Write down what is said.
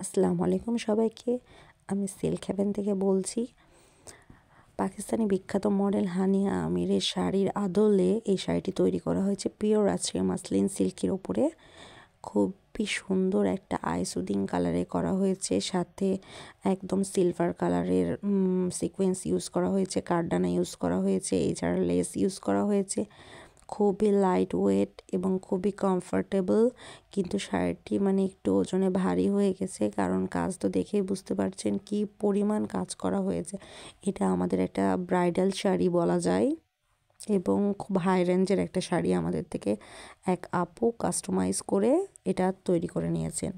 আসসালামু আলাইকুম সবাইকে। আমি সিল্ক হেভেন থেকে বলছি। পাকিস্তানি বিখ্যাত মডেল হানিয়া আমিরের শাড়ির আদলে এই শাড়িটি তৈরি করা হয়েছে পিওর আজরাক মাসলিন সিল্কের ওপরে। খুবই সুন্দর একটা আইসুদিং কালারে করা হয়েছে, সাথে একদম সিলভার কালারের সিকোয়েন্স ইউজ করা হয়েছে, কারদানা ইউজ করা হয়েছে, এছাড়া লেস ইউজ করা হয়েছে। খুবই লাইট ওয়েট এবং খুবই কমফোর্টেবল, কিন্তু শাড়িটি একটু ওজনে ভারী হয়ে গেছে, কারণ কাজ তো দেখেই বুঝতে পারছেন কি পরিমাণ কাজ করা হয়েছে। এটা আমাদের একটা ব্রাইডাল শাড়ি বলা যায় এবং খুব হাই রেঞ্জের একটা শাড়ি আমাদের থেকে এক আপু কাস্টমাইজ করে এটা তৈরি করে নিয়েছেন।